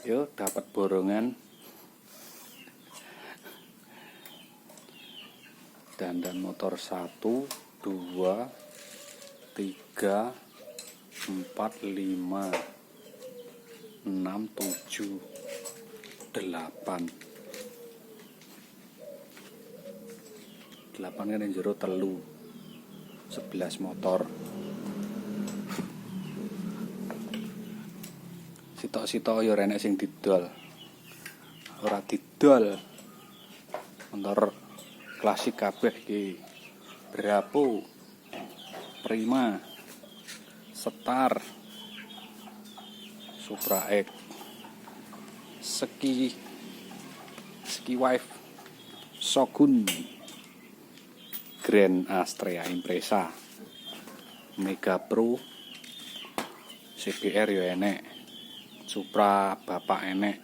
Yuk dapat borongan. Dandan motor 1, 2, 3, 4, 5, 6, 7, 8. 8 kan yang jero telu. 11 motor. Sitok-sitok ya renek sing didol. Ora didol. Motor klasik kabeh iki. Bravo, Prima, Star, Supra X, Ski Wife, Shogun, Grand Astrea Impreza, Mega Pro, CBR yo enek, Supra Bapak enek.